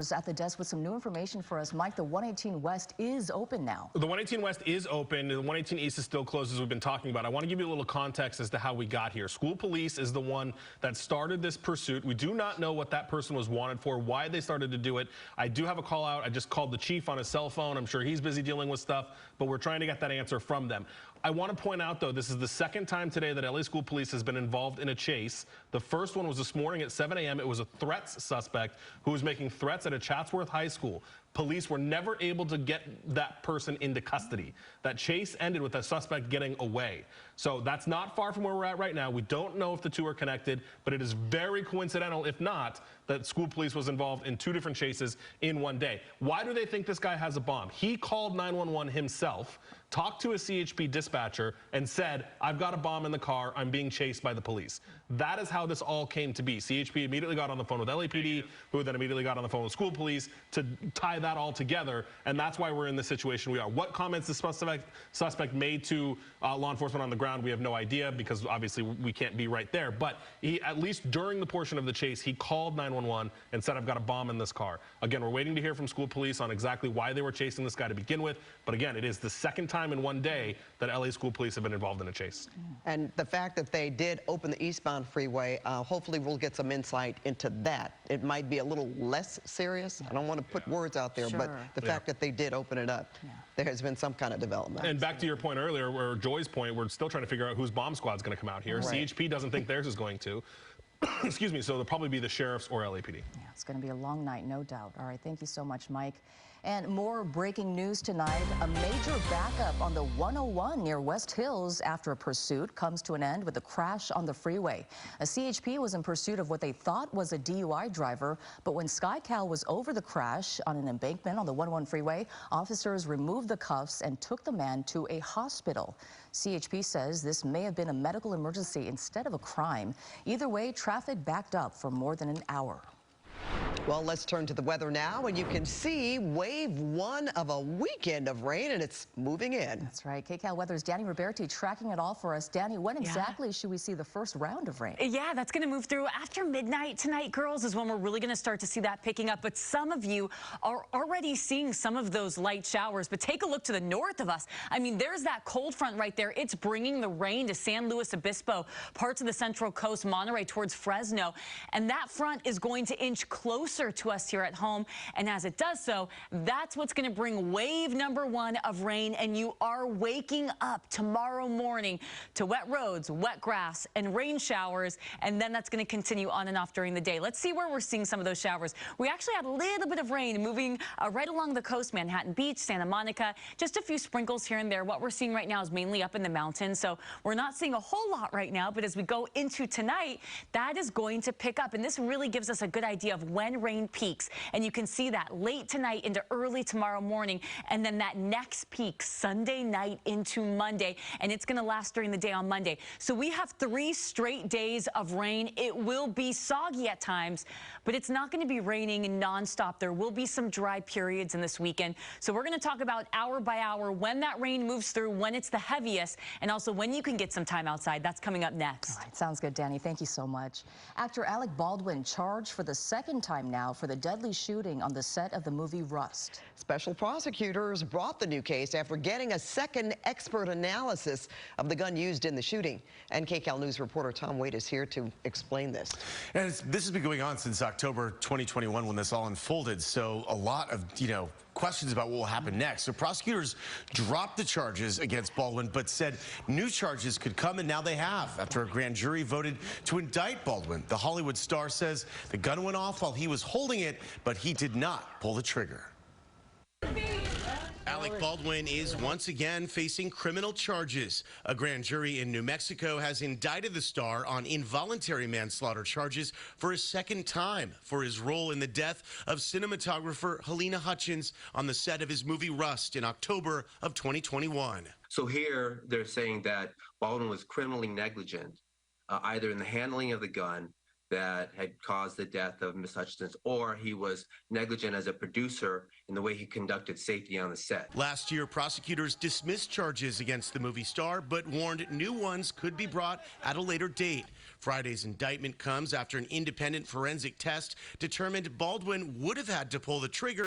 At the desk with some new information for us. Mike, the 118 West is open now. The 118 West is open. The 118 East is still closed, as we've been talking about. I want to give you a little context as to how we got here. School police is the one that started this pursuit. We do not know what that person was wanted for, why they started to do it. I do have a call out. I just called the chief on his cell phone. I'm sure he's busy dealing with stuff, but we're trying to get that answer from them. I want to point out, though, this is the second time today that LA School Police has been involved in a chase. The first one was this morning at 7 a.m. It was a threats suspect who was making threats at a Chatsworth High School. Police were never able to get that person into custody. That chase ended with the suspect getting away. So that's not far from where we're at right now. We don't know if the two are connected, but it is very coincidental, if not, that school police was involved in two different chases in one day. Why do they think this guy has a bomb? He called 911 himself, talked to a CHP dispatcher, and said, I've got a bomb in the car. I'm being chased by the police. That is how this all came to be. CHP immediately got on the phone with LAPD, who then immediately got on the phone with school police to tie that all together, and that's why we're in the situation we are. What comments the suspect made to law enforcement on the ground, we have no idea, because obviously we can't be right there. But he, at least during the portion of the chase, he called 911 and said, I've got a bomb in this car. Again, we're waiting to hear from school police on exactly why they were chasing this guy to begin with. But again, it is the second time in one day that LA school police have been involved in a chase. And the fact that they did open the eastbound freeway, hopefully we'll get some insight into that. It might be a little less serious. I don't want to put words out there, but the fact that they did open it up, there has been some kind of development. And back to your point earlier, or Joy's point, we're still trying to figure out whose bomb squad's going to come out here. Right. CHP doesn't think theirs is going to. Excuse me, so they'll probably be the sheriffs or LAPD. Yeah, it's going to be a long night, no doubt. All right, thank you so much, Mike. And more breaking news tonight. A major backup on the 101 near West Hills after a pursuit comes to an end with a crash on the freeway. A CHP was in pursuit of what they thought was a DUI driver, but when Kcal was over the crash on an embankment on the 101 freeway, officers removed the cuffs and took the man to a hospital. CHP says this may have been a medical emergency instead of a crime. Either way, traffic backed up for more than an hour. Well, let's turn to the weather now, and you can see wave one of a weekend of rain, and it's moving in. That's right. Kcal Weather's Danny Roberti tracking it all for us. Danny, when exactly should we see the first round of rain? Yeah, that's going to move through after midnight tonight, girls, is when we're really going to start to see that picking up. But some of you are already seeing some of those light showers. But take a look to the north of us. I mean, there's that cold front right there. It's bringing the rain to San Luis Obispo, parts of the Central Coast, Monterey towards Fresno. And that front is going to inch closer to us here at home, and as it does so, that's what's going to bring wave number one of rain, and you are waking up tomorrow morning to wet roads, wet grass, and rain showers, and then that's going to continue on and off during the day. Let's see where we're seeing some of those showers. We actually had a little bit of rain moving right along the coast, Manhattan Beach, Santa Monica, just a few sprinkles here and there. What we're seeing right now is mainly up in the mountains, so we're not seeing a whole lot right now, but as we go into tonight, that is going to pick up, and this really gives us a good idea of when rain peaks, and you can see that late tonight into early tomorrow morning, and then that next peak Sunday night into Monday, and it's going to last during the day on Monday. So we have 3 straight days of rain. It will be soggy at times, but it's not going to be raining nonstop. There will be some dry periods in this weekend. So we're going to talk about hour by hour when that rain moves through, when it's the heaviest, and also when you can get some time outside. That's coming up next. All right, sounds good, Danny. Thank you so much. Actor Alec Baldwin charged for the second time now for the deadly shooting on the set of the movie Rust. Special prosecutors brought the new case after getting a second expert analysis of the gun used in the shooting. And Kcal News reporter Tom Wade is here to explain this. And this has been going on since October 2021 when this all unfolded. So a lot of, questions about what will happen next. So prosecutors dropped the charges against Baldwin, but said new charges could come, and now they have, after a grand jury voted to indict Baldwin. The Hollywood star says the gun went off while he was holding it, but he did not pull the trigger. Alec Baldwin is once again facing criminal charges. A grand jury in New Mexico has indicted the star on involuntary manslaughter charges for a second time for his role in the death of cinematographer Helena Hutchins on the set of his movie Rust in October of 2021. So here they're saying that Baldwin was criminally negligent, either in the handling of the gun that had caused the death of Miss Hutchins, or he was negligent as a producer in the way he conducted safety on the set. Last year, prosecutors dismissed charges against the movie star, but warned new ones could be brought at a later date. Friday's indictment comes after an independent forensic test determined Baldwin would have had to pull the trigger